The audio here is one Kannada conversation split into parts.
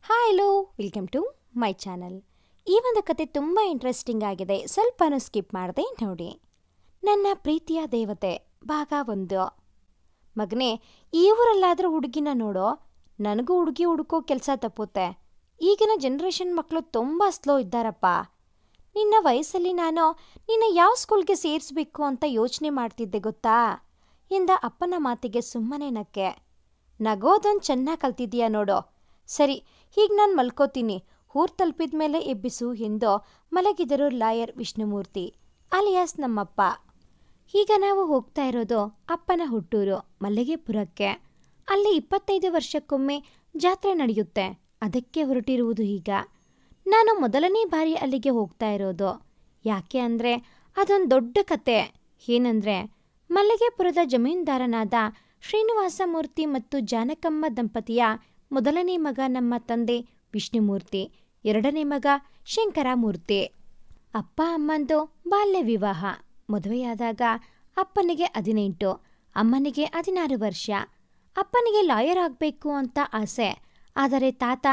Hi hello welcome to my channel. ಈ ಒಂದು ಕತೆ ತುಂಬ ಇಂಟ್ರೆಸ್ಟಿಂಗ್ ಆಗಿದೆ. ಸ್ವಲ್ಪನೂ ಸ್ಕಿಪ್ ಮಾಡದೆ ನೋಡಿ. ನನ್ನ ಪ್ರೀತಿಯ ದೇವತೆ ಭಾಗ 1. ಮಗನೇ, ಈ ಊರಲ್ಲಾದರೂ ಹುಡುಗಿನ ನೋಡೋ. ನನಗೂ ಹುಡುಗಿ ಹುಡುಕೋ ಕೆಲಸ ತಪ್ಪುತ್ತೆ. ಈಗಿನ ಜನ್ರೇಷನ್ ಮಕ್ಕಳು ತುಂಬ ಸ್ಲೋ ಇದ್ದಾರಪ್ಪ. ನಿನ್ನ ವಯಸ್ಸಲ್ಲಿ ನಾನು ನಿನ್ನ ಯಾವ ಸ್ಕೂಲ್ಗೆ ಸೇರಿಸ್ಬೇಕು ಅಂತ ಯೋಚನೆ ಮಾಡ್ತಿದ್ದೆ ಗೊತ್ತಾ ಎಂದ ಅಪ್ಪನ ಮಾತಿಗೆ ಸುಮ್ಮನೆ ನಕ್ಕೆ. ನಗೋದೊಂದು ಚೆನ್ನಾಗಿ ಕಲ್ತಿದ್ದೀಯಾ ನೋಡೋ. ಸರಿ, ಹೀಗೆ ನಾನು ಮಲ್ಕೋತೀನಿ, ಊರು ತಲುಪಿದ ಮೇಲೆ ಎಬ್ಬಿಸು ಎಂದು ಮಲಗಿದರು ಲಾಯರ್ ವಿಷ್ಣುಮೂರ್ತಿ ಅಲಿಯಾಸ್ ನಮ್ಮಪ್ಪ. ಈಗ ನಾವು ಹೋಗ್ತಾ ಇರೋದು ಅಪ್ಪನ ಹುಟ್ಟೂರು ಮಲ್ಲಿಗೆಪುರಕ್ಕೆ. ಅಲ್ಲಿ 25 ವರ್ಷಕ್ಕೊಮ್ಮೆ ಜಾತ್ರೆ ನಡೆಯುತ್ತೆ. ಅದಕ್ಕೆ ಹೊರಟಿರುವುದು ಈಗ. ನಾನು ಮೊದಲನೇ ಬಾರಿ ಅಲ್ಲಿಗೆ ಹೋಗ್ತಾ ಇರೋದು. ಯಾಕೆ ಅಂದರೆ ಅದೊಂದು ದೊಡ್ಡ ಕತೆ. ಏನಂದರೆ, ಮಲ್ಲಿಗೆಪುರದ ಜಮೀನ್ದಾರನಾದ ಶ್ರೀನಿವಾಸಮೂರ್ತಿ ಮತ್ತು ಜಾನಕಮ್ಮ ದಂಪತಿಯ ಮೊದಲನೇ ಮಗ ನಮ್ಮ ತಂದೆ ವಿಷ್ಣುಮೂರ್ತಿ, ಎರಡನೇ ಮಗ ಶಂಕರಮೂರ್ತಿ. ಅಪ್ಪ ಅಮ್ಮಂದು ಬಾಲ್ಯ ವಿವಾಹ. ಮದುವೆಯಾದಾಗ ಅಪ್ಪನಿಗೆ 18, ಅಮ್ಮನಿಗೆ 16 ವರ್ಷ. ಅಪ್ಪನಿಗೆ ಲಾಯರ್ ಆಗಬೇಕು ಅಂತ ಆಸೆ. ಆದರೆ ತಾತ,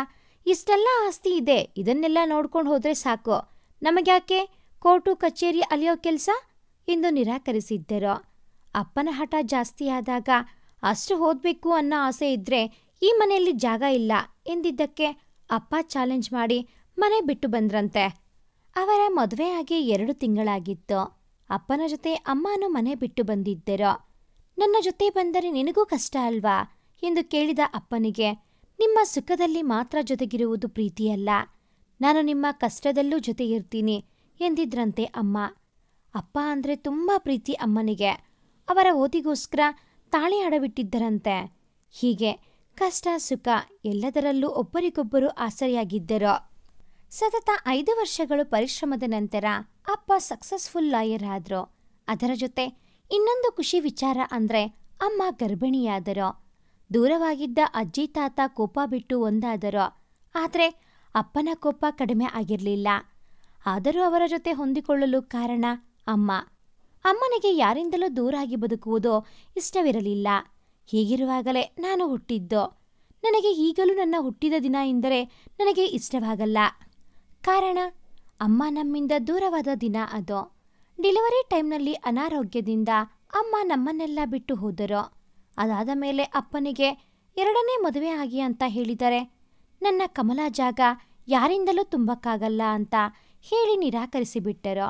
ಇಷ್ಟೆಲ್ಲ ಆಸ್ತಿ ಇದೆ, ಇದನ್ನೆಲ್ಲ ನೋಡ್ಕೊಂಡು ಹೋದರೆ ಸಾಕು, ನಮಗ್ಯಾಕೆ ಕೋರ್ಟು ಕಚೇರಿ ಅಲಿಯೋ ಕೆಲಸ ಎಂದು ನಿರಾಕರಿಸಿದ್ದರು. ಅಪ್ಪನ ಹಠ ಜಾಸ್ತಿ ಆದಾಗ ಅಷ್ಟು ಓದಬೇಕು ಅನ್ನೋ ಆಸೆ ಇದ್ದರೆ ಈ ಮನೆಯಲ್ಲಿ ಜಾಗ ಇಲ್ಲ ಎಂದಿದ್ದಕ್ಕೆ ಅಪ್ಪ ಚಾಲೆಂಜ್ ಮಾಡಿ ಮನೆ ಬಿಟ್ಟು ಬಂದ್ರಂತೆ. ಅವರ ಮದುವೆ ಆಗಿ 2 ತಿಂಗಳಾಗಿತ್ತು. ಅಪ್ಪನ ಜೊತೆ ಅಮ್ಮನೂ ಮನೆ ಬಿಟ್ಟು ಬಂದಿದ್ದರು. ನನ್ನ ಜೊತೆ ಬಂದರೆ ನಿನಗೂ ಕಷ್ಟ ಅಲ್ವಾ ಎಂದು ಕೇಳಿದ ಅಪ್ಪನಿಗೆ, ನಿಮ್ಮ ಸುಖದಲ್ಲಿ ಮಾತ್ರ ಜೊತೆಗಿರುವುದು ಪ್ರೀತಿಯಲ್ಲ, ನಾನು ನಿಮ್ಮ ಕಷ್ಟದಲ್ಲೂ ಜೊತೆಗಿರ್ತೀನಿ ಎಂದಿದ್ರಂತೆ ಅಮ್ಮ. ಅಪ್ಪ ಅಂದರೆ ತುಂಬ ಪ್ರೀತಿ ಅಮ್ಮನಿಗೆ. ಅವರ ಓದಿಗೋಸ್ಕರ ತಾಳಿ ಆಡಬಿಟ್ಟಿದ್ದರಂತೆ. ಹೀಗೆ ಕಷ್ಟ ಸುಖ ಎಲ್ಲದರಲ್ಲೂ ಒಬ್ಬರಿಗೊಬ್ಬರು ಆಸರೆಯಾಗಿದ್ದರು. ಸತತ 5 ವರ್ಷಗಳು ಪರಿಶ್ರಮದ ನಂತರ ಅಪ್ಪ ಸಕ್ಸಸ್ಫುಲ್ ಲಾಯರ್ ಆದರು. ಅದರ ಜೊತೆ ಇನ್ನೊಂದು ಖುಷಿ ವಿಚಾರ ಅಂದರೆ ಅಮ್ಮ ಗರ್ಭಿಣಿಯಾದರು. ದೂರವಾಗಿದ್ದ ಅಜ್ಜಿ ತಾತ ಕೋಪ ಬಿಟ್ಟು ಒಂದಾದರು. ಆದರೆ ಅಪ್ಪನ ಕೋಪ ಕಡಿಮೆ ಆಗಿರಲಿಲ್ಲ. ಆದರೂ ಅವರ ಜೊತೆ ಹೊಂದಿಕೊಳ್ಳಲು ಕಾರಣ ಅಮ್ಮ. ಅಮ್ಮನಿಗೆ ಯಾರಿಂದಲೂ ದೂರಾಗಿ ಬದುಕುವುದು ಇಷ್ಟವಿರಲಿಲ್ಲ. ಹೀಗಿರುವಾಗಲೇ ನಾನು ಹುಟ್ಟಿದ್ದು. ನನಗೆ ಈಗಲೂ ನನ್ನ ಹುಟ್ಟಿದ ದಿನ ಎಂದರೆ ನನಗೆ ಇಷ್ಟವಾಗಲ್ಲ. ಕಾರಣ, ಅಮ್ಮ ನಮ್ಮಿಂದ ದೂರವಾದ ದಿನ ಅದು. ಡೆಲಿವರಿ ಟೈಮ್ನಲ್ಲಿ ಅನಾರೋಗ್ಯದಿಂದ ಅಮ್ಮ ನಮ್ಮನ್ನೆಲ್ಲ ಬಿಟ್ಟು ಹೋದರು. ಅದಾದ ಮೇಲೆ ಅಪ್ಪನಿಗೆ 2ನೇ ಮದುವೆ ಆಗಿ ಅಂತ ಹೇಳಿದರೆ ನನ್ನ ಕಮಲಾ ಜಾಗ ಯಾರಿಂದಲೂ ತುಂಬಕ್ಕಾಗಲ್ಲ ಅಂತ ಹೇಳಿ ನಿರಾಕರಿಸಿಬಿಟ್ಟರು.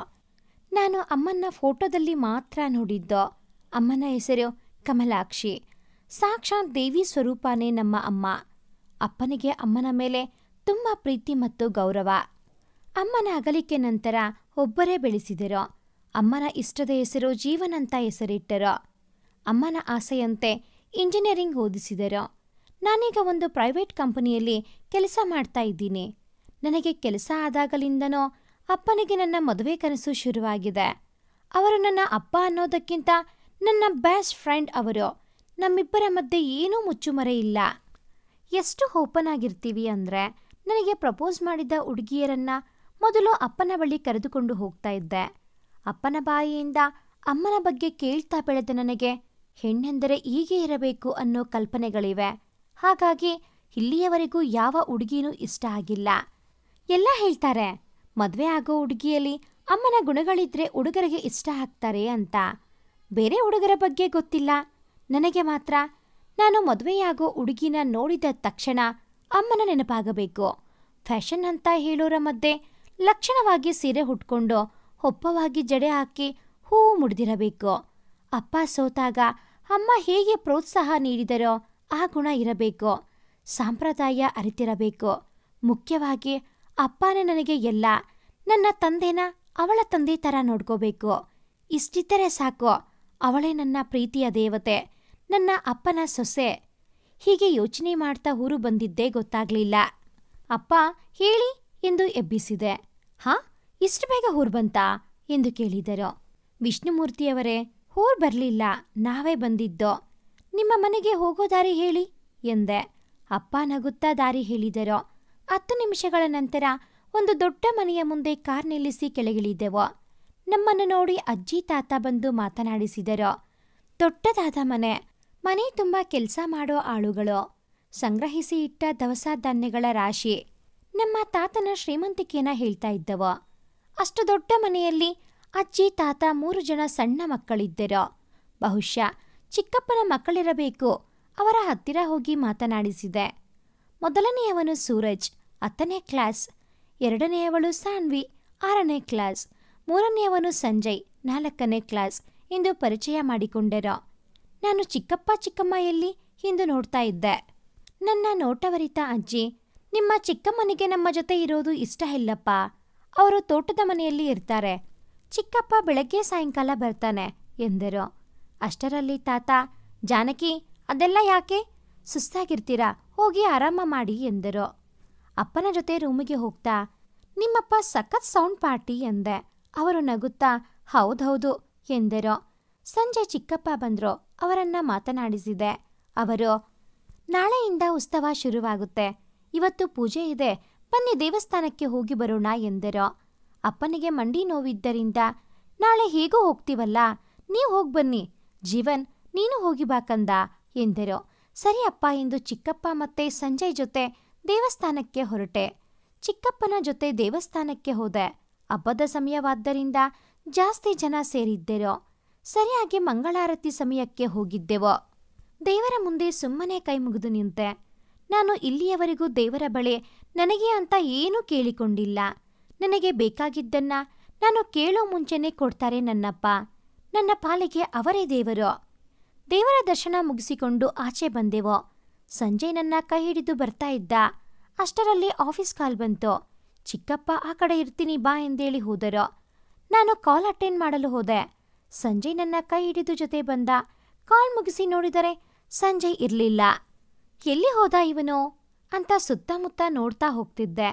ನಾನು ಅಮ್ಮನ ಫೋಟೋದಲ್ಲಿ ಮಾತ್ರ ನೋಡಿದ್ದು. ಅಮ್ಮನ ಹೆಸರು ಕಮಲಾಕ್ಷಿ. ಸಾಕ್ಷಾತ್ ದೇವಿ ಸ್ವರೂಪನೇ ನಮ್ಮ ಅಮ್ಮ. ಅಪ್ಪನಿಗೆ ಅಮ್ಮನ ಮೇಲೆ ತುಂಬ ಪ್ರೀತಿ ಮತ್ತು ಗೌರವ. ಅಮ್ಮನ ಅಗಲಿಕೆ ನಂತರ ಒಬ್ಬರೇ ಬೆಳೆಸಿದರು. ಅಮ್ಮನ ಇಷ್ಟದ ಹೆಸರು ಜೀವನ್ ಅಂತ ಹೆಸರಿಟ್ಟರು. ಅಮ್ಮನ ಆಸೆಯಂತೆ ಇಂಜಿನಿಯರಿಂಗ್ ಓದಿಸಿದರು. ನಾನೀಗ ಒಂದು ಪ್ರೈವೇಟ್ ಕಂಪನಿಯಲ್ಲಿ ಕೆಲಸ ಮಾಡ್ತಾ ಇದ್ದೀನಿ. ನನಗೆ ಕೆಲಸ ಆದಾಗಲಿಂದನೂ ಅಪ್ಪನಿಗೆ ನನ್ನ ಮದುವೆ ಕನಸು ಶುರುವಾಗಿದೆ. ಅವರು ನನ್ನ ಅಪ್ಪ ಅನ್ನೋದಕ್ಕಿಂತ ನನ್ನ ಬೆಸ್ಟ್ ಫ್ರೆಂಡ್ ಅವರು. ನಮ್ಮಿಬ್ಬರ ಮಧ್ಯೆ ಏನೂ ಮುಚ್ಚುಮರೆ ಇಲ್ಲ. ಎಷ್ಟು ಓಪನ್ ಆಗಿರ್ತೀವಿ ಅಂದರೆ, ನನಗೆ ಪ್ರಪೋಸ್ ಮಾಡಿದ ಹುಡುಗಿಯರನ್ನ ಮೊದಲು ಅಪ್ಪನ ಬಳಿ ಕರೆದುಕೊಂಡು ಹೋಗ್ತಾ ಇದ್ದೆ. ಅಪ್ಪನ ಬಾಯಿಯಿಂದ ಅಮ್ಮನ ಬಗ್ಗೆ ಕೇಳ್ತಾ ಬೆಳೆದ ನನಗೆ ಹೆಣ್ಣೆಂದರೆ ಹೀಗೆ ಇರಬೇಕು ಅನ್ನೋ ಕಲ್ಪನೆಗಳಿವೆ. ಹಾಗಾಗಿ ಇಲ್ಲಿಯವರೆಗೂ ಯಾವ ಹುಡುಗಿನೂ ಇಷ್ಟ ಆಗಿಲ್ಲ. ಎಲ್ಲ ಹೇಳ್ತಾರೆ, ಮದುವೆ ಆಗೋ ಹುಡುಗಿಯಲ್ಲಿ ಅಮ್ಮನ ಗುಣಗಳಿದ್ರೆ ಹುಡುಗರಿಗೆ ಇಷ್ಟ ಆಗ್ತಾರೆ ಅಂತ. ಬೇರೆ ಹುಡುಗರ ಬಗ್ಗೆ ಗೊತ್ತಿಲ್ಲ. ನನಗೆ ಮಾತ್ರ ನಾನು ಮದುವೆಯಾಗೋ ಹುಡುಗಿನ ನೋಡಿದ ತಕ್ಷಣ ಅಮ್ಮನ ನೆನಪಾಗಬೇಕು. ಫ್ಯಾಷನ್ ಅಂತ ಹೇಳೋರ ಮಧ್ಯೆ ಲಕ್ಷಣವಾಗಿ ಸೀರೆ ಉಟ್ಕೊಂಡು ಒಪ್ಪವಾಗಿ ಜಡೆ ಹಾಕಿ ಹೂವು ಮುಡಿದಿರಬೇಕು. ಅಪ್ಪ ಸೋತಾಗ ಅಮ್ಮ ಹೇಗೆ ಪ್ರೋತ್ಸಾಹ ನೀಡಿದರೋ ಆ ಗುಣ ಇರಬೇಕು. ಸಂಪ್ರದಾಯ ಅರಿತಿರಬೇಕು. ಮುಖ್ಯವಾಗಿ ಅಪ್ಪನೇ ನನಗೆ ಎಲ್ಲ. ನನ್ನ ತಂದೆನ ಅವಳ ತಂದೆ ಥರ ನೋಡ್ಕೋಬೇಕು. ಇಷ್ಟಿದ್ದರೆ ಸಾಕು. ಅವಳೇ ನನ್ನ ಪ್ರೀತಿಯ ದೇವತೆ, ನನ್ನ ಅಪ್ಪನ ಸೊಸೆ. ಹೀಗೆ ಯೋಚನೆ ಮಾಡ್ತಾ ಊರು ಬಂದಿದ್ದೇ ಗೊತ್ತಾಗ್ಲಿಲ್ಲ. ಅಪ್ಪ ಹೇಳಿ ಎಂದು ಎಬ್ಬಿಸಿದೆ. ಹಾ, ಇಷ್ಟು ಬೇಗ ಊರು ಬಂತಾ ಎಂದು ಕೇಳಿದರು. ವಿಷ್ಣುಮೂರ್ತಿಯವರೇ, ಊರು ಬರಲಿಲ್ಲ, ನಾವೇ ಬಂದಿದ್ದೋ. ನಿಮ್ಮ ಮನೆಗೆ ಹೋಗೋ ದಾರಿ ಹೇಳಿ ಎಂದೆ. ಅಪ್ಪ ನಗುತ್ತಾ ದಾರಿ ಹೇಳಿದರು. 10 ನಿಮಿಷಗಳ ನಂತರ ಒಂದು ದೊಡ್ಡ ಮನೆಯ ಮುಂದೆ ಕಾರ್ ನಿಲ್ಲಿಸಿ ಕೆಳಗಿಳಿದೆವು. ನಮ್ಮನ್ನು ನೋಡಿ ಅಜ್ಜಿ ತಾತ ಬಂದು ಮಾತನಾಡಿಸಿದರು. ದೊಡ್ಡದಾದ ಮನೆ. ಮನೆ ತುಂಬ ಕೆಲಸ ಮಾಡೋ ಆಳುಗಳು. ಸಂಗ್ರಹಿಸಿ ಇಟ್ಟ ದವಸ ಧಾನ್ಯಗಳ ರಾಶಿ ನಮ್ಮ ತಾತನ ಶ್ರೀಮಂತಿಕೆಯನ್ನ ಹೇಳ್ತಾ ಇದ್ದವ. ಅಷ್ಟು ದೊಡ್ಡ ಮನೆಯಲ್ಲಿ ಅಜ್ಜಿ ತಾತ 3 ಜನ ಸಣ್ಣ ಮಕ್ಕಳಿದ್ದರೋ. ಬಹುಶಃ ಚಿಕ್ಕಪ್ಪನ ಮಕ್ಕಳಿರಬೇಕು. ಅವರ ಹತ್ತಿರ ಹೋಗಿ ಮಾತನಾಡಿಸಿದೆ. ಮೊದಲನೆಯವನು ಸೂರಜ್, 10ನೇ ಕ್ಲಾಸ್. ಎರಡನೆಯವಳು ಸಾನ್ವಿ, 6ನೇ ಕ್ಲಾಸ್. ಮೂರನೆಯವನು ಸಂಜಯ್, 4ನೇ ಕ್ಲಾಸ್ ಎಂದು ಪರಿಚಯ ಮಾಡಿಕೊಂಡರೋ. ನಾನು ಚಿಕ್ಕಪ್ಪ ಚಿಕ್ಕಮ್ಮ ಎಲ್ಲಿ ಎಂದು ನೋಡ್ತಾ ಇದ್ದೆ. ನನ್ನ ನೋಟವರಿತ ಅಜ್ಜಿ, ನಿಮ್ಮ ಚಿಕ್ಕಮ್ಮನಿಗೆ ನಮ್ಮ ಜೊತೆ ಇರೋದು ಇಷ್ಟ ಇಲ್ಲಪ್ಪ. ಅವರು ತೋಟದ ಮನೆಯಲ್ಲಿ ಇರ್ತಾರೆ. ಚಿಕ್ಕಪ್ಪ ಬೆಳಗ್ಗೆ ಸಾಯಂಕಾಲ ಬರ್ತಾನೆ ಎಂದರು. ಅಷ್ಟರಲ್ಲಿ ತಾತ, ಜಾನಕಿ ಅದೆಲ್ಲ ಯಾಕೆ? ಸುಸ್ತಾಗಿರ್ತೀರಾ, ಹೋಗಿ ಆರಾಮ ಮಾಡಿ ಎಂದರು. ಅಪ್ಪನ ಜೊತೆ ರೂಮಿಗೆ ಹೋಗ್ತಾ, ನಿಮ್ಮಪ್ಪ ಸಖತ್ ಸೌಂಡ್ ಪಾರ್ಟಿ ಎಂದೆ. ಅವರು ನಗುತ್ತಾ, ಹೌದೌದು ಎಂದರು. ಸಂಜೆ ಚಿಕ್ಕಪ್ಪ ಬಂದ್ರು. ಅವರನ್ನ ಮಾತನಾಡಿಸಿದೆ. ಅವರು, ನಾಳೆಯಿಂದ ಉತ್ಸವ ಶುರುವಾಗುತ್ತೆ. ಇವತ್ತು ಪೂಜೆ ಇದೆ, ಬನ್ನಿ ದೇವಸ್ಥಾನಕ್ಕೆ ಹೋಗಿ ಬರೋಣ ಎಂದರು. ಅಪ್ಪನಿಗೆ ಮಂಡಿ ನೋವಿದ್ದರಿಂದ, ನಾಳೆ ಹೇಗೂ ಹೋಗ್ತೀವಲ್ಲ, ನೀವು ಹೋಗ್ಬನ್ನಿ. ಜೀವನ್, ನೀನು ಹೋಗಿ ಬಾಕಂದ ಎಂದರು. ಸರಿ ಅಪ್ಪ ಎಂದು ಚಿಕ್ಕಪ್ಪ ಮತ್ತೆ ಸಂಜಯ್ ಜೊತೆ ದೇವಸ್ಥಾನಕ್ಕೆ ಹೊರಟೆ. ಚಿಕ್ಕಪ್ಪನ ಜೊತೆ ದೇವಸ್ಥಾನಕ್ಕೆ ಹೋದೆ. ಹಬ್ಬದ ಸಮಯವಾದ್ದರಿಂದ ಜಾಸ್ತಿ ಜನ ಸೇರಿದ್ದೆರೋ. ಸರಿಯಾಗಿ ಮಂಗಳಾರತಿ ಸಮಯಕ್ಕೆ ಹೋಗಿದ್ದೆವೋ. ದೇವರ ಮುಂದೆ ಸುಮ್ಮನೆ ಕೈ ಮುಗಿದು ನಿಂತೆ. ನಾನು ಇಲ್ಲಿಯವರೆಗೂ ದೇವರ ಬಳಿ ನನಗೆ ಅಂತ ಏನೂ ಕೇಳಿಕೊಂಡಿಲ್ಲ. ನನಗೆ ಬೇಕಾಗಿದ್ದನ್ನ ನಾನು ಕೇಳೋ ಮುಂಚೆನೇ ಕೊಡ್ತಾರೆ ನನ್ನಪ್ಪ. ನನ್ನ ಪಾಲಿಗೆ ಅವರೇ ದೇವರು. ದೇವರ ದರ್ಶನ ಮುಗಿಸಿಕೊಂಡು ಆಚೆ ಬಂದೆವೋ. ಸಂಜಯ್ ನನ್ನ ಕೈ ಹಿಡಿದು ಬರ್ತಾ ಇದ್ದ. ಅಷ್ಟರಲ್ಲಿ ಆಫೀಸ್ ಕಾಲ್ ಬಂತು. ಚಿಕ್ಕಪ್ಪ ಆ ಕಡೆ ಇರ್ತೀನಿ ಬಾ ಎಂದೇಳಿ ಹೋದರೋ. ನಾನು ಕಾಲ್ ಅಟೆಂಡ್ ಮಾಡಲು ಹೋದೆ. ಸಂಜಯ್ ನನ್ನ ಕೈ ಹಿಡಿದು ಜೊತೆ ಬಂದ. ಕಾಲ್ ಮುಗಿಸಿ ನೋಡಿದರೆ ಸಂಜಯ್ ಇರಲಿಲ್ಲ. ಎಲ್ಲಿ ಹೋದ ಇವನು ಅಂತ ಸುತ್ತಮುತ್ತ ನೋಡ್ತಾ ಹೋಗ್ತಿದ್ದೆ.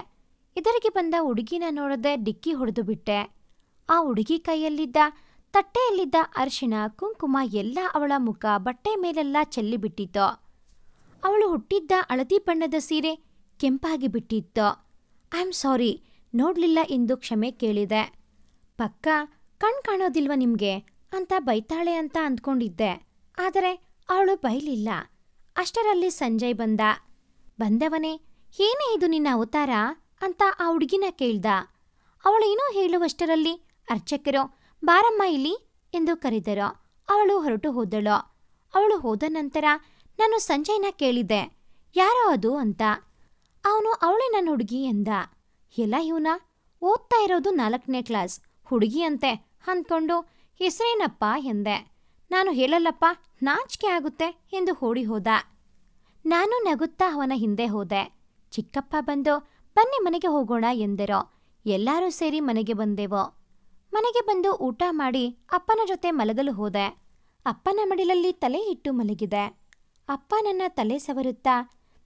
ಎದುರಿಗೆ ಬಂದ ಹುಡುಗಿನ ನೋಡದೆ ಡಿಕ್ಕಿ ಹೊಡೆದು ಬಿಟ್ಟೆ. ಆ ಹುಡುಗಿ ಕೈಯಲ್ಲಿದ್ದ ತಟ್ಟೆಯಲ್ಲಿದ್ದ ಅರಿಶಿಣ ಕುಂಕುಮ ಎಲ್ಲ ಅವಳ ಮುಖ ಬಟ್ಟೆ ಮೇಲೆಲ್ಲ ಚೆಲ್ಲಿಬಿಟ್ಟಿತ್ತು. ಅವಳು ಹುಟ್ಟಿದ್ದ ಹಳದಿ ಬಣ್ಣದ ಸೀರೆ ಕೆಂಪಾಗಿ ಬಿಟ್ಟಿತ್ತು. ಐ ಆಮ್ ಸಾರಿ, ನೋಡ್ಲಿಲ್ಲ ಎಂದು ಕ್ಷಮೆ ಕೇಳಿದೆ. ಪಕ್ಕ ಕಣ್ ಕಾಣೋದಿಲ್ವ ನಿಮ್ಗೆ ಅಂತ ಬೈತಾಳೆ ಅಂತ ಅಂದ್ಕೊಂಡಿದ್ದೆ. ಆದರೆ ಅವಳು ಬೈಲಿಲ್ಲ. ಅಷ್ಟರಲ್ಲಿ ಸಂಜಯ್ ಬಂದ. ಬಂದವನೇ, ಏನೇ ಇದು ನಿನ್ನ ಅವತಾರ ಅಂತ ಆ ಹುಡುಗಿನ ಕೇಳ್ದ. ಅವಳೇನೋ ಹೇಳುವಷ್ಟರಲ್ಲಿ ಅರ್ಚಕರು ಬಾರಮ್ಮ ಇಲ್ಲಿ ಎಂದು ಕರೆದರು. ಅವಳು ಹೊರಟು ಹೋದಳು. ಅವಳು ಹೋದ ನಂತರ ನಾನು ಸಂಜಯ್ನ ಕೇಳಿದೆ, ಯಾರೋ ಅದು ಅಂತ. ಅವನು ಅವಳೇ ನನ್ನ ಹುಡುಗಿ ಎಂದ. ಎಲ್ಲ ಇವನ ಓದ್ತಾ ಇರೋದು 4ನೇ ಕ್ಲಾಸ್, ಹುಡುಗಿ ಅಂತೆ ಅಂದ್ಕೊಂಡು ಹೆಸರೇನಪ್ಪ ಎಂದೆ. ನಾನು ಹೇಳಲ್ಲಪ್ಪ, ನಾಚಿಕೆ ಆಗುತ್ತೆ ಎಂದು ಓಡಿ ಹೋದ. ನಾನು ನಗುತ್ತಾ ಅವನ ಹಿಂದೆ ಹೋದೆ. ಚಿಕ್ಕಪ್ಪ ಬಂದು ಬನ್ನಿ ಮನೆಗೆ ಹೋಗೋಣ ಎಂದರು. ಎಲ್ಲರೂ ಸೇರಿ ಮನೆಗೆ ಬಂದೆವು. ಮನೆಗೆ ಬಂದು ಊಟ ಮಾಡಿ ಅಪ್ಪನ ಜೊತೆ ಮಲಗಲು ಹೋದೆ. ಅಪ್ಪನ ಮಡಿಲಲ್ಲಿ ತಲೆ ಇಟ್ಟು ಮಲಗಿದೆ. ಅಪ್ಪ ನನ್ನ ತಲೆ ಸವರುತ್ತಾ,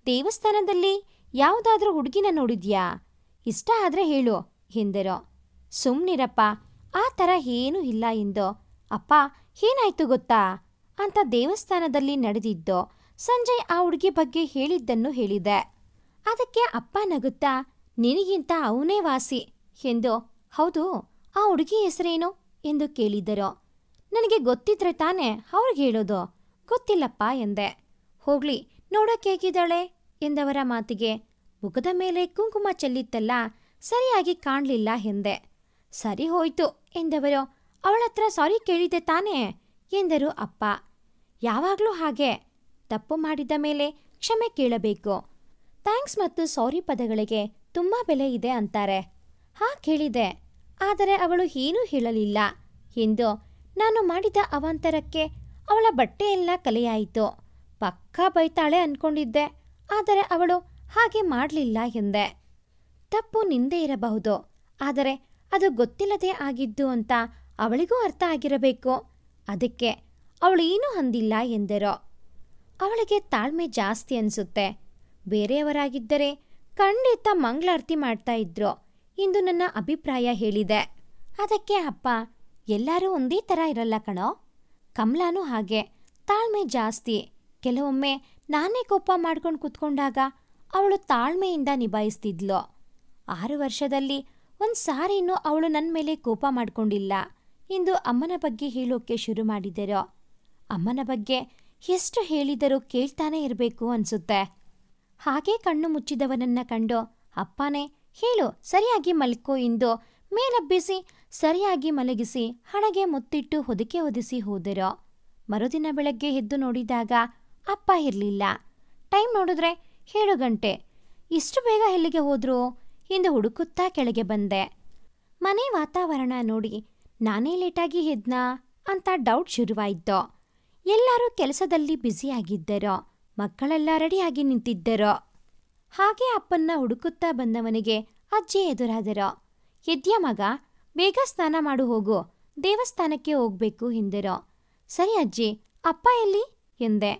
ದೇವಸ್ಥಾನದಲ್ಲಿ ಯಾವುದಾದ್ರೂ ಹುಡುಗಿನ ನೋಡಿದ್ಯಾ? ಇಷ್ಟ ಆದ್ರೆ ಹೇಳು ಎಂದರು. ಸುಮ್ನಿರಪ್ಪ, ಆ ಥರ ಏನೂ ಇಲ್ಲ ಎಂದು. ಅಪ್ಪ, ಏನಾಯ್ತು ಗೊತ್ತಾ ಅಂತ ದೇವಸ್ಥಾನದಲ್ಲಿ ನಡೆದಿದ್ದು ಸಂಜಯ್ ಆ ಹುಡುಗಿ ಬಗ್ಗೆ ಹೇಳಿದ್ದನ್ನು ಹೇಳಿದೆ. ಅದಕ್ಕೆ ಅಪ್ಪ ನಗುತ್ತಾ, ನಿನಗಿಂತ ಅವನೇ ವಾಸಿ ಎಂದು. ಹೌದು, ಆ ಹುಡುಗಿ ಹೆಸರೇನು ಎಂದು ಕೇಳಿದರು. ನನಗೆ ಗೊತ್ತಿದ್ರೆ ತಾನೇ ಅವ್ರಿಗೆ ಹೇಳೋದು. ಗೊತ್ತಿಲ್ಲಪ್ಪ ಎಂದೆ. ಹೋಗ್ಲಿ, ನೋಡೋಕೆ ಹೇಗಿದ್ದಾಳೆ ಎಂದವರ ಮಾತಿಗೆ ಮುಖದ ಮೇಲೆ ಕುಂಕುಮ ಚೆಲ್ಲಿತ್ತಲ್ಲ, ಸರಿಯಾಗಿ ಕಾಣಲಿಲ್ಲ ಎಂದೆ. ಸರಿ ಹೋಯ್ತು ಎಂದವರು. ಅವಳತ್ರ ಸಾರಿ ಕೇಳಿದೆ ತಾನೇ ಎಂದರು ಅಪ್ಪ. ಯಾವಾಗಲೂ ಹಾಗೆ, ತಪ್ಪು ಮಾಡಿದ ಮೇಲೆ ಕ್ಷಮೆ ಕೇಳಬೇಕು. ಥ್ಯಾಂಕ್ಸ್ ಮತ್ತು ಸಾರಿ ಪದಗಳಿಗೆ ತುಂಬ ಬೆಲೆ ಇದೆ ಅಂತಾರೆ. ಕೇಳಿದೆ, ಆದರೆ ಅವಳು ಏನೂ ಹೇಳಲಿಲ್ಲ ಎಂದು. ನಾನು ಮಾಡಿದ ಅವಾಂತರಕ್ಕೆ ಅವಳ ಬಟ್ಟೆಯೆಲ್ಲ ಕಲೆಯಾಯಿತು. ಪಕ್ಕಾ ಬೈತಾಳೆ ಅನ್ಕೊಂಡಿದ್ದೆ, ಆದರೆ ಅವಳು ಹಾಗೆ ಮಾಡಲಿಲ್ಲ ಎಂದೆ. ತಪ್ಪು ನಿಂದೆ ಇರಬಹುದು, ಆದರೆ ಅದು ಗೊತ್ತಿಲ್ಲದೆ ಆಗಿದ್ದು ಅಂತ ಅವಳಿಗೂ ಅರ್ಥ ಆಗಿರಬೇಕು. ಅದಕ್ಕೆ ಅವಳು ಏನೂ ಅಂದಿಲ್ಲ ಎಂದರು. ಅವಳಿಗೆ ತಾಳ್ಮೆ ಜಾಸ್ತಿ ಅನಿಸುತ್ತೆ. ಬೇರೆಯವರಾಗಿದ್ದರೆ ಖಂಡಿತ ಮಂಗಳಾರತಿ ಮಾಡ್ತಾ ಇದ್ರು ಎಂದು ನನ್ನ ಅಭಿಪ್ರಾಯ ಹೇಳಿದೆ. ಅದಕ್ಕೆ ಅಪ್ಪ, ಎಲ್ಲರೂ ಒಂದೇ ಥರ ಇರಲ್ಲ ಕಣೋ. ಕಮಲಾನೂ ಹಾಗೆ, ತಾಳ್ಮೆ ಜಾಸ್ತಿ. ಕೆಲವೊಮ್ಮೆ ನಾನೇ ಕೋಪ ಮಾಡ್ಕೊಂಡು ಕೂತ್ಕೊಂಡಾಗ ಅವಳು ತಾಳ್ಮೆಯಿಂದ ನಿಭಾಯಿಸ್ತಿದ್ಲು. 6 ವರ್ಷದಲ್ಲಿ ಒಂದು ಸಾರಿನೂ ಅವಳು ನನ್ನ ಮೇಲೆ ಕೋಪ ಮಾಡ್ಕೊಂಡಿಲ್ಲ ಎಂದು ಅಮ್ಮನ ಬಗ್ಗೆ ಹೇಳೋಕೆ ಶುರು ಮಾಡಿದರು. ಅಮ್ಮನ ಬಗ್ಗೆ ಎಷ್ಟು ಹೇಳಿದರೂ ಕೇಳ್ತಾನೆ ಇರಬೇಕು ಅನಿಸುತ್ತೆ. ಹಾಗೇ ಕಣ್ಣು ಮುಚ್ಚಿದವನನ್ನ ಕಂಡು ಅಪ್ಪನೇ ಹೇಳು ಸರಿಯಾಗಿ ಮಲ್ಕೋ ಎಂದು ಮೇಲಬ್ಬಿಸಿ ಸರಿಯಾಗಿ ಮಲಗಿಸಿ ಹಣೆಗೆ ಮುತ್ತಿಟ್ಟು ಹೊದಿಕೆ ಹೊದಿಸಿ ಹೋದರು. ಮರುದಿನ ಬೆಳಗ್ಗೆ ಎದ್ದು ನೋಡಿದಾಗ ಅಪ್ಪ ಇರಲಿಲ್ಲ. ಟೈಮ್ ನೋಡಿದ್ರೆ 7 ಗಂಟೆ. ಇಷ್ಟು ಬೇಗ ಎಲ್ಲಿಗೆ ಹೋದ್ರು ಎಂದು ಹುಡುಕುತ್ತಾ ಕೆಳಗೆ ಬಂದೆ. ಮನೆ ವಾತಾವರಣ ನೋಡಿ ನಾನೇ ಲೇಟಾಗಿ ಎದ್ನಾ ಅಂತ ಡೌಟ್ ಶುರುವಾಯಿತು. ಎಲ್ಲರೂ ಕೆಲಸದಲ್ಲಿ ಬ್ಯುಸಿಯಾಗಿದ್ದರೋ, ಮಕ್ಕಳೆಲ್ಲ ರೆಡಿಯಾಗಿ ನಿಂತಿದ್ದರೋ. ಹಾಗೆ ಅಪ್ಪನ್ನ ಹುಡುಕುತ್ತಾ ಬಂದವನಿಗೆ ಅಜ್ಜಿ ಎದುರಾದರೋ. ಎದ್ಯಾ ಮಗ, ಬೇಗ ಸ್ನಾನ ಮಾಡು ಹೋಗು, ದೇವಸ್ಥಾನಕ್ಕೆ ಹೋಗ್ಬೇಕು ಎಂದರೋ. ಸರಿ ಅಜ್ಜಿ, ಅಪ್ಪ ಎಲ್ಲಿ ಎಂದೆ.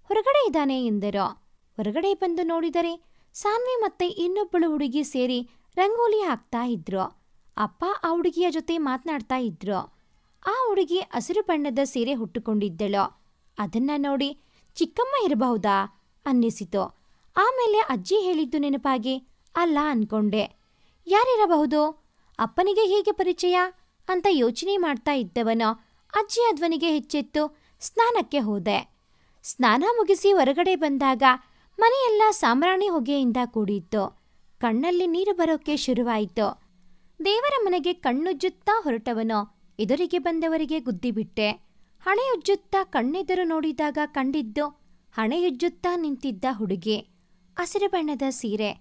ಹೊರಗಡೆ ಇದ್ದಾನೆ ಎಂದರೋ. ಹೊರಗಡೆ ಬಂದು ನೋಡಿದರೆ ಸಾನ್ವಿ ಮತ್ತೆ ಇನ್ನೊಬ್ಬಳು ಹುಡುಗಿ ಸೇರಿ ರಂಗೋಲಿ ಹಾಕ್ತಾ ಇದ್ರು. ಅಪ್ಪ ಆ ಹುಡುಗಿಯ ಜೊತೆ ಮಾತನಾಡ್ತಾ ಇದ್ರು. ಆ ಹುಡುಗಿ ಹಸಿರು ಬಣ್ಣದ ಸೀರೆ ಹುಟ್ಟುಕೊಂಡಿದ್ದಳು. ಅದನ್ನ ನೋಡಿ ಚಿಕ್ಕಮ್ಮ ಇರಬಹುದಾ ಅನ್ನಿಸಿತು. ಆಮೇಲೆ ಅಜ್ಜಿ ಹೇಳಿದ್ದು ನೆನಪಾಗಿ ಅಲ್ಲ ಅನ್ಕೊಂಡೆ. ಯಾರಿರಬಹುದು? ಅಪ್ಪನಿಗೆ ಹೀಗೆ ಪರಿಚಯ ಅಂತ ಯೋಚನೆ ಮಾಡ್ತಾ ಇದ್ದವನೋ ಅಜ್ಜಿಯ ಧ್ವನಿಗೆ ಹೆಚ್ಚೆತ್ತು ಸ್ನಾನಕ್ಕೆ ಹೋದೆ. ಸ್ನಾನ ಮುಗಿಸಿ ಹೊರಗಡೆ ಬಂದಾಗ ಮನೆಯೆಲ್ಲ ಸಾಂಬ್ರಾಣಿ ಹೊಗೆಯಿಂದ ಕೂಡಿತ್ತು. ಕಣ್ಣಲ್ಲಿ ನೀರು ಬರೋಕೆ ಶುರುವಾಯಿತು. ದೇವರ ಮನೆಗೆ ಕಣ್ಣುಜ್ಜುತ್ತಾ ಹೊರಟವನೋ ಎದುರಿಗೆ ಬಂದವರಿಗೆ ಗುದ್ದಿಬಿಟ್ಟೆ. ಹಣೆಯುಜ್ಜುತ್ತಾ ಕಣ್ಣೆದುರು ನೋಡಿದಾಗ ಕಂಡಿದ್ದು ಹಣೆಯುಜ್ಜುತ್ತಾ ನಿಂತಿದ್ದ ಹುಡುಗಿ. ಹಸಿರು ಬಣ್ಣದ ಸೀರೆ,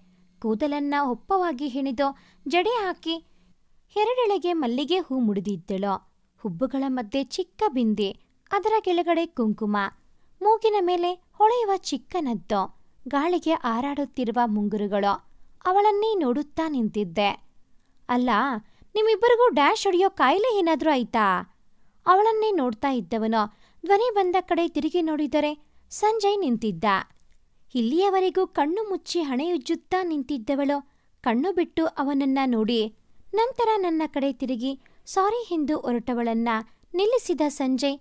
ಕೂದಲನ್ನ ಒಪ್ಪವಾಗಿ ಹೆಣೆದು ಜಡೆ ಹಾಕಿ ಎರಡೆಳೆಗೆ ಮಲ್ಲಿಗೆ ಹೂ ಮುಡಿದಿದ್ದಳು. ಹುಬ್ಬುಗಳ ಮಧ್ಯೆ ಚಿಕ್ಕ ಬಿಂದಿ, ಅದರ ಕೆಳಗಡೆ ಕುಂಕುಮ, ಮೂಗಿನ ಮೇಲೆ ಹೊಳೆಯುವ ಚಿಕ್ಕನದ್ದು, ಗಾಳಿಗೆ ಹಾರಾಡುತ್ತಿರುವ ಮುಂಗುರುಗಳು. ಅವಳನ್ನೇ ನೋಡುತ್ತಾ ನಿಂತಿದ್ದೆ. ಅಲ್ಲ, ನಿಮ್ಮಿಬ್ಬರಿಗೂ ಡ್ಯಾಶ್ ಹೊಡೆಯೋ ಕಾಯಿಲೆ ಏನಾದರೂ ಆಯ್ತಾ? ಅವಳನ್ನೇ ನೋಡ್ತಾ ಇದ್ದವನೋ ಧ್ವನಿ ಬಂದ ಕಡೆ ತಿರುಗಿ ನೋಡಿದರೆ ಸಂಜಯ್ ನಿಂತಿದ್ದ. ಇಲ್ಲಿಯವರೆಗೂ ಕಣ್ಣು ಮುಚ್ಚಿ ಹಣೆಯುಜ್ಜುತ್ತಾ ನಿಂತಿದ್ದವಳು ಕಣ್ಣು ಬಿಟ್ಟು ಅವನನ್ನ ನೋಡಿ ನಂತರ ನನ್ನ ಕಡೆ ತಿರುಗಿ ಸಾರಿ ಎಂದು ಹೊರಟವಳನ್ನ ನಿಲ್ಲಿಸಿದ ಸಂಜಯ್,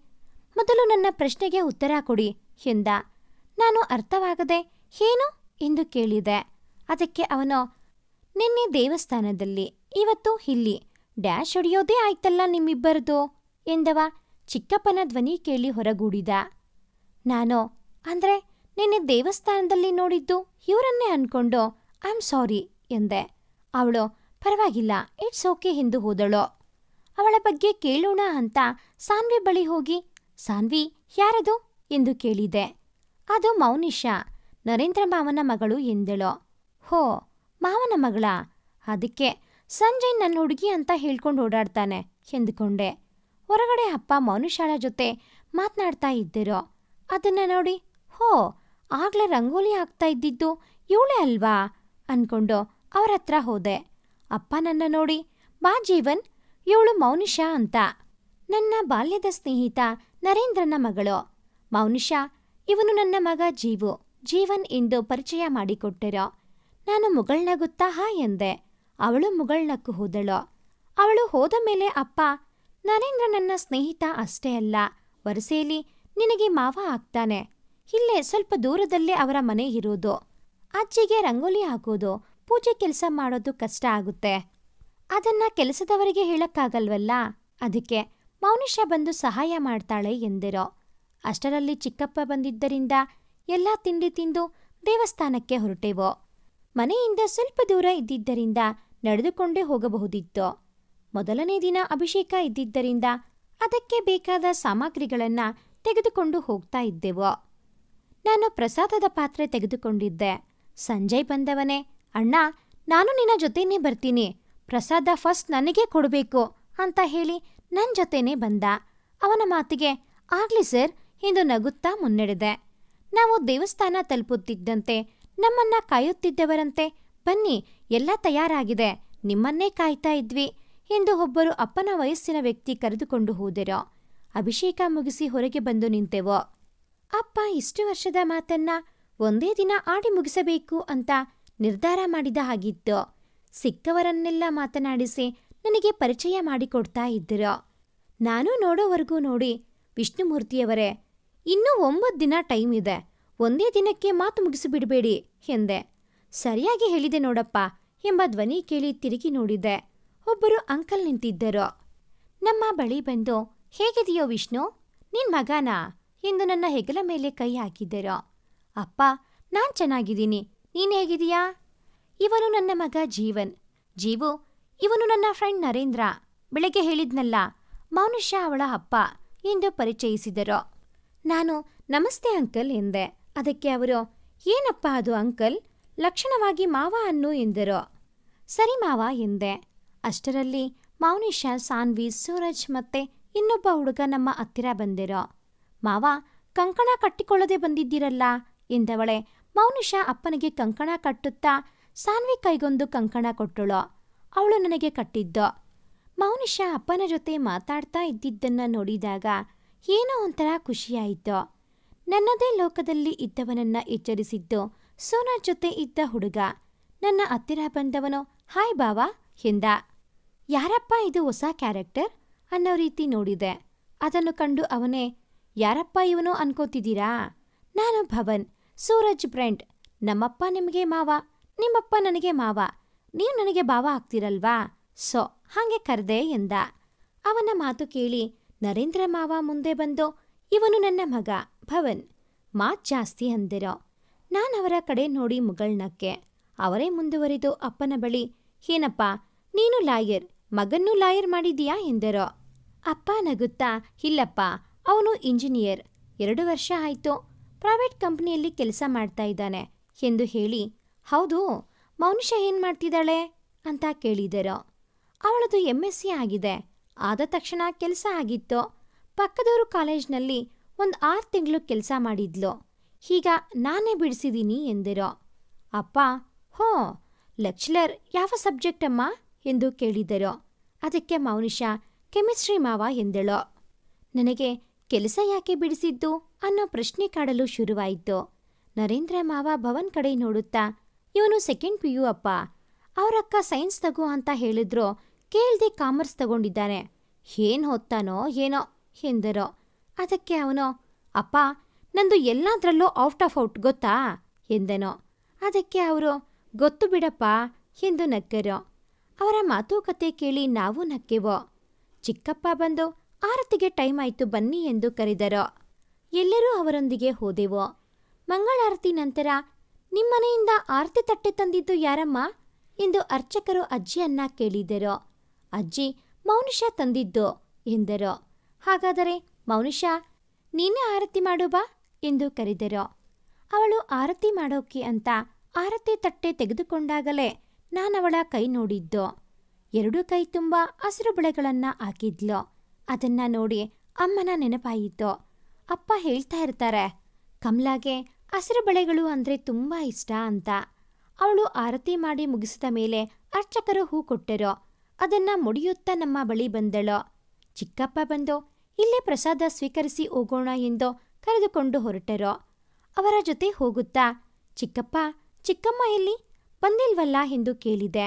ಮೊದಲು ನನ್ನ ಪ್ರಶ್ನೆಗೆ ಉತ್ತರ ಕೊಡಿ ಎಂದ. ನಾನು ಅರ್ಥವಾಗದೆ ಏನು ಎಂದು ಕೇಳಿದೆ. ಅದಕ್ಕೆ ಅವನು, ನಿನ್ನೆ ದೇವಸ್ಥಾನದಲ್ಲಿ, ಇವತ್ತು ಇಲ್ಲಿ, ಡ್ಯಾಶ್ ಹೊಡೆಯೋದೇ ಆಯ್ತಲ್ಲ ನಿಮ್ಮಿಬ್ಬರದು ಎಂದವ ಚಿಕ್ಕಪ್ಪನ ಧ್ವನಿ ಕೇಳಿ ಹೊರಗೂಡಿದ. ನಾನು, ಅಂದ್ರೆ ನಿನ್ನೆ ದೇವಸ್ಥಾನದಲ್ಲಿ ನೋಡಿದ್ದು ಇವರನ್ನೇ ಅನ್ಕೊಂಡು ಐ ಆಮ್ ಸಾರಿ ಎಂದೆ. ಅವಳು, ಪರವಾಗಿಲ್ಲ, ಇಟ್ಸ್ ಓಕೆ ಎಂದು ಹೋದಳು. ಅವಳ ಬಗ್ಗೆ ಕೇಳೋಣ ಅಂತ ಸಾನ್ವಿ ಬಳಿ ಹೋಗಿ, ಸಾನ್ವಿ ಯಾರದು ಎಂದು ಕೇಳಿದೆ. ಅದು ಮೌನಿಷಾ, ನರೇಂದ್ರ ಮಾವನ ಮಗಳು ಎಂದಳು. ಹೋ, ಮಾವನ ಮಗಳ? ಅದಕ್ಕೆ ಸಂಜಯ್ ನನ್ನ ಹುಡುಗಿ ಅಂತ ಹೇಳ್ಕೊಂಡು ಓಡಾಡ್ತಾನೆ ಎಂದುಕೊಂಡೆ. ಹೊರಗಡೆ ಅಪ್ಪ ಮೌನಿಷಾಳ ಜೊತೆ ಮಾತನಾಡ್ತಾ ಇದ್ದರು. ಅದನ್ನ ನೋಡಿ, ಹೋ, ಆಗ್ಲೇ ರಂಗೋಲಿ ಹಾಕ್ತಾ ಇದ್ದಿದ್ದು ಇವಳೇ ಅಲ್ವಾ ಅನ್ಕೊಂಡು ಅವ್ರ ಹತ್ರ ಹೋದೆ. ಅಪ್ಪ ನನ್ನ ನೋಡಿ, ಬಾ ಜೀವನ್, ಇವಳು ಮೌನಿಷಾ ಅಂತ, ನನ್ನ ಬಾಲ್ಯದ ಸ್ನೇಹಿತ ನರೇಂದ್ರನ ಮಗಳು. ಮೌನಿಷಾ, ಇವನು ನನ್ನ ಮಗ ಜೀವನ್ ಎಂದು ಪರಿಚಯ ಮಾಡಿಕೊಟ್ಟರು. ನಾನು ಮುಗಳ್ನಗುತ್ತಾ ಹಾ ಎಂದೆ. ಅವಳು ಮುಗಳ್ನಕ್ಕು ಹೋದಳು. ಅವಳು ಹೋದ ಮೇಲೆ ಅಪ್ಪ, ನರೇಂದ್ರ ನನ್ನ ಸ್ನೇಹಿತ ಅಷ್ಟೇ ಅಲ್ಲ, ವರಸೆಯಲ್ಲಿ ನಿನಗೆ ಮಾವ ಆಗ್ತಾನೆ. ಇಲ್ಲೇ ಸ್ವಲ್ಪ ದೂರದಲ್ಲೇ ಅವರ ಮನೆ ಇರೋದು. ಅಜ್ಜಿಗೆ ರಂಗೋಲಿ ಹಾಕೋದು, ಪೂಜೆ ಕೆಲಸ ಮಾಡೋದು ಕಷ್ಟ ಆಗುತ್ತೆ. ಅದನ್ನ ಕೆಲಸದವರಿಗೆ ಹೇಳಕ್ಕಾಗಲ್ವಲ್ಲ, ಅದಕ್ಕೆ ಮೌನಿಷಾ ಬಂದು ಸಹಾಯ ಮಾಡ್ತಾಳೆ ಎಂದಿರೋ. ಅಷ್ಟರಲ್ಲಿ ಚಿಕ್ಕಪ್ಪ ಬಂದಿದ್ದರಿಂದ ಎಲ್ಲ ತಿಂಡಿ ತಿಂದು ದೇವಸ್ಥಾನಕ್ಕೆ ಹೊರಟೆವು. ಮನೆಯಿಂದ ಸ್ವಲ್ಪ ದೂರ ಇದ್ದಿದ್ದರಿಂದ ನಡೆದುಕೊಂಡೇ ಹೋಗಬಹುದಿತ್ತು. ಮೊದಲನೇ ದಿನ ಅಭಿಷೇಕ ಇದ್ದಿದ್ದರಿಂದ ಅದಕ್ಕೆ ಬೇಕಾದ ಸಾಮಗ್ರಿಗಳನ್ನ ತೆಗೆದುಕೊಂಡು ಹೋಗ್ತಾ ಇದ್ದೆವು. ನಾನು ಪ್ರಸಾದದ ಪಾತ್ರೆ ತೆಗೆದುಕೊಂಡಿದ್ದೆ. ಸಂಜಯ್ ಬಂದವನೇ, ಅಣ್ಣ, ನಾನು ನಿನ್ನ ಜೊತೆನೇ ಬರ್ತೀನಿ, ಪ್ರಸಾದ ಫಸ್ಟ್ ನನಗೆ ಕೊಡಬೇಕು ಅಂತ ಹೇಳಿ ನನ್ನ ಜೊತೆನೇ ಬಂದ. ಅವನ ಮಾತಿಗೆ ಆಗ್ಲಿ ಸರ್ ಎಂದು ನಗುತ್ತಾ ಮುನ್ನಡೆದೆ. ನಾವು ದೇವಸ್ಥಾನ ತಲುಪುತ್ತಿದ್ದಂತೆ ನಮ್ಮನ್ನ ಕಾಯುತ್ತಿದ್ದವರಂತೆ, ಬನ್ನಿ, ಎಲ್ಲ ತಯಾರಾಗಿದೆ, ನಿಮ್ಮನ್ನೇ ಕಾಯ್ತಾ ಇದ್ವಿ ಎಂದು ಒಬ್ಬರು ಅಪ್ಪನ ವಯಸ್ಸಿನ ವ್ಯಕ್ತಿ ಕರೆದುಕೊಂಡು ಹೋದೆರೋ. ಅಭಿಷೇಕ ಮುಗಿಸಿ ಹೊರಗೆ ಬಂದು ನಿಂತೆವು. ಅಪ್ಪ ಇಷ್ಟು ವರ್ಷದ ಮಾತನ್ನ ಒಂದೇ ದಿನ ಆಡಿ ಮುಗಿಸಬೇಕು ಅಂತ ನಿರ್ಧಾರ ಮಾಡಿದ ಹಾಗಿತ್ತು. ಸಿಕ್ಕವರನ್ನೆಲ್ಲ ಮಾತನಾಡಿಸಿ ನನಗೆ ಪರಿಚಯ ಮಾಡಿಕೊಡ್ತಾ ಇದ್ದರು. ನಾನು ನೋಡೋವರೆಗೂ ನೋಡಿ, ವಿಷ್ಣುಮೂರ್ತಿಯವರೇ, ಇನ್ನೂ 9 ದಿನ ಟೈಮ್ ಇದೆ, ಒಂದೇ ದಿನಕ್ಕೆ ಮಾತು ಮುಗಿಸಿಬಿಡಬೇಡಿ ಎಂದೆ. ಸರಿಯಾಗಿ ಹೇಳಿದೆ ನೋಡಪ್ಪ ಎಂಬ ಧ್ವನಿ ಕೇಳಿ ತಿರುಗಿ ನೋಡಿದೆ. ಒಬ್ಬರು ಅಂಕಲ್ ನಿಂತಿದ್ದರು. ನಮ್ಮ ಬಳಿ ಬಂದು, ಹೇಗಿದೆಯೋ ವಿಷ್ಣು, ನಿನ್ ಮಗನಾ ಎಂದು ನನ್ನ ಹೆಗಲ ಮೇಲೆ ಕೈ ಹಾಕಿದ್ದರು. ಅಪ್ಪ, ನಾನ್ ಚೆನ್ನಾಗಿದ್ದೀನಿ, ನೀನು ಹೇಗಿದೀಯಾ? ಇವನು ನನ್ನ ಮಗ ಜೀವನ್. ಜೀವು, ಇವನು ನನ್ನ ಫ್ರೆಂಡ್ ನರೇಂದ್ರ. ಬೆಳಗ್ಗೆ ಹೇಳಿದ್ನಲ್ಲ, ಮೌನಿಷಾ ಅವಳ ಅಪ್ಪ ಎಂದು ಪರಿಚಯಿಸಿದರು. ನಾನು ನಮಸ್ತೆ ಅಂಕಲ್ ಎಂದೆ. ಅದಕ್ಕೆ ಅವರು, ಏನಪ್ಪ ಅದು ಅಂಕಲ್, ಲಕ್ಷಣವಾಗಿ ಮಾವ ಅನ್ನು ಎಂದರು. ಸರಿ ಮಾವ ಎಂದೆ. ಅಷ್ಟರಲ್ಲಿ ಮೌನಿಷಾ, ಸಾನ್ವಿ, ಸೂರಜ್ ಮತ್ತೆ ಇನ್ನೊಬ್ಬ ಹುಡುಗ ನಮ್ಮ ಹತ್ತಿರ ಬಂದಿರೋ. ಮಾವ, ಕಂಕಣ ಕಟ್ಟಿಕೊಳ್ಳದೆ ಬಂದಿದ್ದೀರಲ್ಲ ಎಂದವಳೆ. ಮೌನಿಷಾ ಅಪ್ಪನಿಗೆ ಕಂಕಣ ಕಟ್ಟುತ್ತಾ ಸಾನ್ವಿ ಕೈಗೊಂದು ಕಂಕಣ ಕೊಟ್ಟಳು. ಅವಳು ನನಗೆ ಕಟ್ಟಿದ್ದು. ಮೌನಿಷಾ ಅಪ್ಪನ ಜೊತೆ ಮಾತಾಡ್ತಾ ಇದ್ದಿದ್ದನ್ನ ನೋಡಿದಾಗ ಏನೋ ಒಂಥರ ಖುಷಿಯಾಯಿತು. ನನ್ನದೇ ಲೋಕದಲ್ಲಿ ಇದ್ದವನನ್ನ ಎಚ್ಚರಿಸಿದ್ದು ಸೂರಜ್ ಜೊತೆ ಇದ್ದ ಹುಡುಗ. ನನ್ನ ಹತ್ತಿರ ಬಂದವನು ಹಾಯ್ ಬಾವಾ ಎಂದ. ಯಾರಪ್ಪ ಇದು ಹೊಸ ಕ್ಯಾರೆಕ್ಟರ್ ಅನ್ನೋ ರೀತಿ ನೋಡಿದೆ. ಅದನ್ನು ಕಂಡು ಅವನೇ, ಯಾರಪ್ಪ ಇವನು ಅನ್ಕೋತಿದ್ದೀರಾ? ನಾನು ಭವನ್, ಸೂರಜ್ ಫ್ರೆಂಡ್. ನಮ್ಮಪ್ಪ ನಿಮಗೆ ಮಾವ, ನಿಮ್ಮಪ್ಪ ನನಗೆ ಮಾವ, ನೀವು ನನಗೆ ಭಾವ ಆಗ್ತಿರಲ್ವಾ, ಸೊ ಹಾಗೆ ಕರೆದೆ ಎಂದ. ಅವನ ಮಾತು ಕೇಳಿ ನರೇಂದ್ರ ಮಾವ ಮುಂದೆ ಬಂದು, ಇವನು ನನ್ನ ಮಗ ಭವನ್, ಮಾತ್ ಜಾಸ್ತಿ ಅಂದಿರೋ. ನಾನವರ ಕಡೆ ನೋಡಿ ಮುಗಳ್ನಕ್ಕೆ. ಅವರೇ ಮುಂದುವರಿದು ಅಪ್ಪನ ಬಳಿ, ಏನಪ್ಪ ನೀನು ಲಾಯರ್, ಮಗನ್ನೂ ಲಾಯರ್ ಮಾಡಿದೀಯಾ ಎಂದರೋ. ಅಪ್ಪ ನಗುತ್ತಾ, ಇಲ್ಲಪ್ಪ, ಅವನು ಇಂಜಿನಿಯರ್, 2 ವರ್ಷ ಆಯಿತು, ಪ್ರೈವೇಟ್ ಕಂಪ್ನಿಯಲ್ಲಿ ಕೆಲಸ ಮಾಡ್ತಾ ಇದ್ದಾನೆ ಎಂದು ಹೇಳಿ, ಹೌದು, ಮೌನಿಷಾ ಏನು ಮಾಡ್ತಿದ್ದಾಳೆ ಅಂತ ಕೇಳಿದರೋ. ಅವಳದು MSc ಆಗಿದೆ. ಆದ ತಕ್ಷಣ ಕೆಲಸ ಆಗಿತ್ತು. ಪಕ್ಕದವರು ಕಾಲೇಜ್ನಲ್ಲಿ ಒಂದು 6 ತಿಂಗಳು ಕೆಲಸ ಮಾಡಿದ್ಲು. ಈಗ ನಾನೇ ಬಿಡಿಸಿದ್ದೀನಿ ಎಂದಿರೋ. ಅಪ್ಪ, ಹೋ, ಲೆಕ್ಚರರ್ ಯಾವ ಸಬ್ಜೆಕ್ಟ್ ಅಮ್ಮ ಎಂದು ಕೇಳಿದರೋ. ಅದಕ್ಕೆ ಮೌನಿಷಾ, ಕೆಮಿಸ್ಟ್ರಿ ಮಾವ ಎಂದಳೋ. ನನಗೆ ಕೆಲಸ ಯಾಕೆ ಬಿಡಿಸಿದ್ದು ಅನ್ನೋ ಪ್ರಶ್ನೆ ಕಾಡಲು ಶುರುವಾಯಿತು. ನರೇಂದ್ರ ಮಾವ ಭವನ್ ಕಡೆ ನೋಡುತ್ತಾ, ಇವನು 2nd PU ಅಪ್ಪ, ಅವರಕ್ಕ ಸೈನ್ಸ್ ತಗೋ ಅಂತ ಹೇಳಿದ್ರು, ಕೇಳ್ದೆ ಕಾಮರ್ಸ್ ತಗೊಂಡಿದ್ದಾನೆ, ಏನು ಹೊತ್ತಾನೋ ಏನೋ ಎಂದರೋ. ಅದಕ್ಕೆ ಅವನು, ಅಪ್ಪ ನಂದು ಎಲ್ಲದರಲ್ಲೂ ಔಟ್ ಆಫ್ ಔಟ್ ಗೊತ್ತಾ ಎಂದನೋ. ಅದಕ್ಕೆ ಅವರು, ಗೊತ್ತು ಬಿಡಪ್ಪ ಎಂದು ನಕ್ಕರೋ. ಅವರ ಮಾತುಕತೆ ಕೇಳಿ ನಾವು ನಕ್ಕೆವೋ. ಚಿಕ್ಕಪ್ಪ ಬಂದು ಆರತಿಗೆ ಟೈಮ್ ಆಯಿತು ಬನ್ನಿ ಎಂದು ಕರೆದರೋ. ಎಲ್ಲರೂ ಅವರೊಂದಿಗೆ ಹೋದೆವೋ. ಮಂಗಳಾರತಿ ನಂತರ, ನಿಮ್ಮನೆಯಿಂದ ಆರತಿ ತಟ್ಟೆ ತಂದಿದ್ದು ಯಾರಮ್ಮ ಎಂದು ಅರ್ಚಕರು ಅಜ್ಜಿಯನ್ನ ಕೇಳಿದರೋ. ಅಜ್ಜಿ, ಮೌನಿಷಾ ತಂದಿದ್ದು ಎಂದರೋ. ಹಾಗಾದರೆ ಮೌನಿಷಾ, ನೀನೇ ಆರತಿ ಮಾಡು ಬಾ ಎಂದು ಕರೆದರೋ. ಅವಳು ಆರತಿ ಮಾಡೋಕೆ ಅಂತ ಆರತಿ ತಟ್ಟೆ ತೆಗೆದುಕೊಂಡಾಗಲೇ ನಾನವಳ ಕೈ ನೋಡಿದ್ದು. 2 ಕೈ ತುಂಬ ಹಸಿರು ಬಳೆಗಳನ್ನು ಹಾಕಿದ್ಲು. ಅದನ್ನ ನೋಡಿ ಅಮ್ಮನ ನೆನಪಾಯಿತು. ಅಪ್ಪ ಹೇಳ್ತಾ ಇರ್ತಾರೆ, ಕಮಲಾಗೆ ಹಸಿರು ಬಳೆಗಳು ಅಂದರೆ ತುಂಬ ಇಷ್ಟ ಅಂತ. ಅವಳು ಆರತಿ ಮಾಡಿ ಮುಗಿಸಿದ ಮೇಲೆ ಅರ್ಚಕರು ಹೂ ಕೊಟ್ಟರೋ. ಅದನ್ನ ಮುಡಿಯುತ್ತಾ ನಮ್ಮ ಬಳಿ ಬಂದಳೋ. ಚಿಕ್ಕಪ್ಪ ಬಂದು, ಇಲ್ಲೇ ಪ್ರಸಾದ ಸ್ವೀಕರಿಸಿ ಹೋಗೋಣ ಎಂದು ಕರೆದುಕೊಂಡು ಹೊರಟರೋ. ಅವರ ಜೊತೆ ಹೋಗುತ್ತಾ, ಚಿಕ್ಕಪ್ಪ, ಚಿಕ್ಕಮ್ಮ ಎಲ್ಲಿ ಬಂದಿಲ್ವಲ್ಲ ಎಂದು ಕೇಳಿದೆ.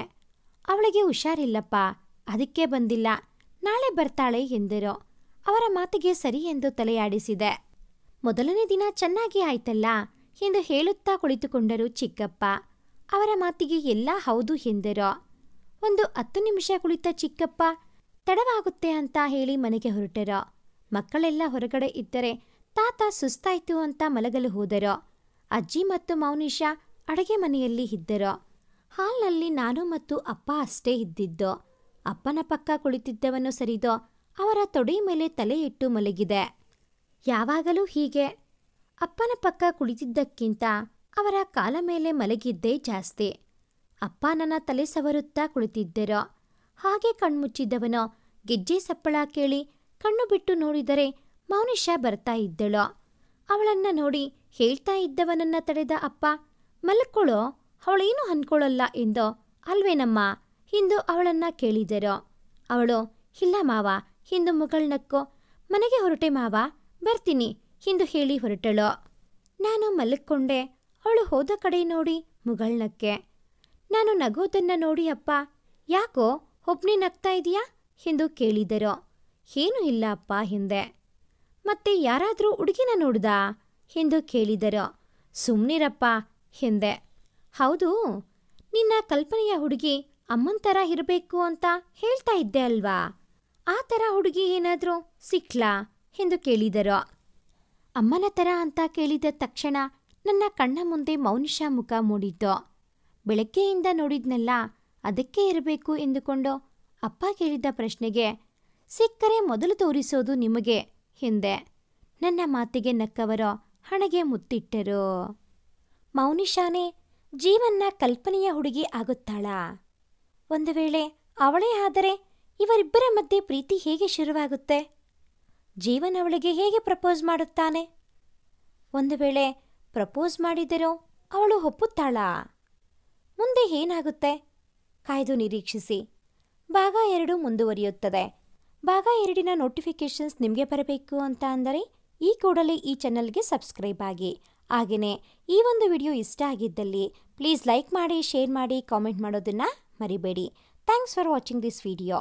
ಅವಳಿಗೆ ಹುಷಾರಿಲ್ಲಪ್ಪ, ಅದಕ್ಕೆ ಬಂದಿಲ್ಲ, ನಾಳೆ ಬರ್ತಾಳೆ ಎಂದರು. ಅವರ ಮಾತಿಗೆ ಸರಿ ಎಂದು ತಲೆಯಾಡಿಸಿದೆ. ಮೊದಲನೇ ದಿನ ಚೆನ್ನಾಗಿ ಆಯ್ತಲ್ಲ ಎಂದು ಹೇಳುತ್ತಾ ಕುಳಿತುಕೊಂಡರು ಚಿಕ್ಕಪ್ಪ. ಅವರ ಮಾತಿಗೆ ಎಲ್ಲ ಹೌದು ಎಂದರು. ಒಂದು 10 ನಿಮಿಷ ಕುಳಿತ ಚಿಕ್ಕಪ್ಪ ತಡವಾಗುತ್ತೆ ಅಂತ ಹೇಳಿ ಮನೆಗೆ ಹೊರಟರೋ. ಮಕ್ಕಳೆಲ್ಲ ಹೊರಗಡೆ ಇದ್ದರೆ ತಾತ ಸುಸ್ತಾಯ್ತು ಅಂತ ಮಲಗಲು ಹೋದರೋ. ಅಜ್ಜಿ ಮತ್ತು ಮೌನಿಷಾ ಅಡುಗೆ ಮನೆಯಲ್ಲಿ ಇದ್ದರೋ. ಹಾಲ್ನಲ್ಲಿ ನಾನು ಮತ್ತು ಅಪ್ಪ ಅಷ್ಟೇ ಇದ್ದಿದ್ದು. ಅಪ್ಪನ ಪಕ್ಕ ಕುಳಿತಿದ್ದವನು ಸರಿದೋ ಅವರ ತೊಡೆ ಮೇಲೆ ತಲೆ ಇಟ್ಟು ಮಲಗಿದೆ. ಯಾವಾಗಲೂ ಹೀಗೆ ಅಪ್ಪನ ಪಕ್ಕ ಕುಳಿತಿದ್ದಕ್ಕಿಂತ ಅವರ ಕಾಲ ಮೇಲೆ ಮಲಗಿದ್ದೇ ಜಾಸ್ತಿ. ಅಪ್ಪ ನನ್ನ ತಲೆ ಸವರುತ್ತಾ ಕುಳಿತಿದ್ದರೋ. ಹಾಗೆ ಕಣ್ಮುಚ್ಚಿದ್ದವನೋ ಗೆಜ್ಜೆ ಸಪ್ಪಳ ಕೇಳಿ ಕಣ್ಣು ಬಿಟ್ಟು ನೋಡಿದರೆ ಮೌನಿಷಾ ಬರ್ತಾ ಇದ್ದಳೋ. ಅವಳನ್ನ ನೋಡಿ ಹೇಳ್ತಾ ಇದ್ದವನನ್ನ ತಡೆದ ಅಪ್ಪ, ಮಲ್ಕೊಳ್ಳೋ, ಅವಳೇನು ಅನ್ಕೊಳ್ಳಲ್ಲ ಎಂದೋ. ಅಲ್ವೇನಮ್ಮ ಎಂದು ಅವಳನ್ನ ಕೇಳಿದರೋ. ಅವಳು, ಇಲ್ಲ ಮಾವ ಎಂದು ಮುಗಳ್ನಕ್ಕೋ. ಮನೆಗೆ ಹೊರಟೆ ಮಾವ, ಬರ್ತೀನಿ ಎಂದು ಹೇಳಿ ಹೊರಟಳೋ. ನಾನು ಮಲಕ್ಕೊಂಡೆ. ಅವಳು ಹೋದ ಕಡೆ ನೋಡಿ ಮುಗಳ್ನಕ್ಕೆ. ನಾನು ನಗೋದನ್ನ ನೋಡಿ ಅಪ್ಪ, ಯಾಕೋ ಒಬ್ನೇ ನಗ್ತಾ ಇದೀಯಾ ಎಂದು ಕೇಳಿದರೋ. ಏನೂ ಇಲ್ಲ ಅಪ್ಪ ಎಂದೆ. ಮತ್ತೆ ಯಾರಾದರೂ ಹುಡುಗಿನ ನೋಡ್ದಾ ಎಂದು ಕೇಳಿದರೋ. ಸುಮ್ನಿರಪ್ಪ ಎಂದೆ. ಹೌದು, ನಿನ್ನ ಕಲ್ಪನೆಯ ಹುಡುಗಿ ಅಮ್ಮನ ಥರ ಇರಬೇಕು ಅಂತ ಹೇಳ್ತಾ ಇದ್ದೆ ಅಲ್ವಾ, ಆ ಥರ ಹುಡುಗಿ ಏನಾದರೂ ಸಿಕ್ಲಾ ಎಂದು ಕೇಳಿದರೋ. ಅಮ್ಮನ ಥರ ಅಂತ ಕೇಳಿದ ತಕ್ಷಣ ನನ್ನ ಕಣ್ಣ ಮುಂದೆ ಮೌನಿಷಾ ಮುಖ ಮೂಡಿದ್ದು. ಬೆಳಗ್ಗೆಯಿಂದ ನೋಡಿದ್ನೆಲ್ಲ ಅದಕ್ಕೆ ಇರಬೇಕು ಎಂದುಕೊಂಡು ಅಪ್ಪ ಕೇಳಿದ್ದ ಪ್ರಶ್ನೆಗೆ ಸಿಕ್ಕರೆ ಮೊದಲು ತೋರಿಸೋದು ನಿಮಗೆ ಹಿಂದೆ. ನನ್ನ ಮಾತಿಗೆ ನಕ್ಕವರು ಹಣೆಗೆ ಮುತ್ತಿಟ್ಟರು. ಮೌನಿಷಾನೇ ಜೀವನ್ನ ಕಲ್ಪನೆಯ ಹುಡುಗಿ ಆಗುತ್ತಾಳಾ? ಒಂದು ವೇಳೆ ಅವಳೇ ಆದರೆ ಇವರಿಬ್ಬರ ಮಧ್ಯೆ ಪ್ರೀತಿ ಹೇಗೆ ಶುರುವಾಗುತ್ತೆ? ಜೀವನ್ ಅವಳಿಗೆ ಹೇಗೆ ಪ್ರಪೋಸ್ ಮಾಡುತ್ತಾನೆ? ಒಂದು ವೇಳೆ ಪ್ರಪೋಸ್ ಮಾಡಿದರೂ ಅವಳು ಒಪ್ಪುತ್ತಾಳಾ? ಮುಂದೆ ಏನಾಗುತ್ತೆ? ಕಾಯ್ದು ನಿರೀಕ್ಷಿಸಿ. ಭಾಗ 2 ಮುಂದುವರಿಯುತ್ತದೆ. ಭಾಗ 2ನ ನೋಟಿಫಿಕೇಷನ್ಸ್ ನಿಮಗೆ ಬರಬೇಕು ಅಂತ ಅಂದರೆ ಈ ಕೂಡಲೇ ಈ ಚಾನಲ್ಗೆ ಸಬ್ಸ್ಕ್ರೈಬ್ ಆಗಿ. ಹಾಗೆಯೇ ಈ ಒಂದು ವಿಡಿಯೋ ಇಷ್ಟ ಆಗಿದ್ದಲ್ಲಿ ಪ್ಲೀಸ್ ಲೈಕ್ ಮಾಡಿ, ಶೇರ್ ಮಾಡಿ, ಕಾಮೆಂಟ್ ಮಾಡೋದನ್ನು ಮರಿಬೇಡಿ. Thanks for watching this video.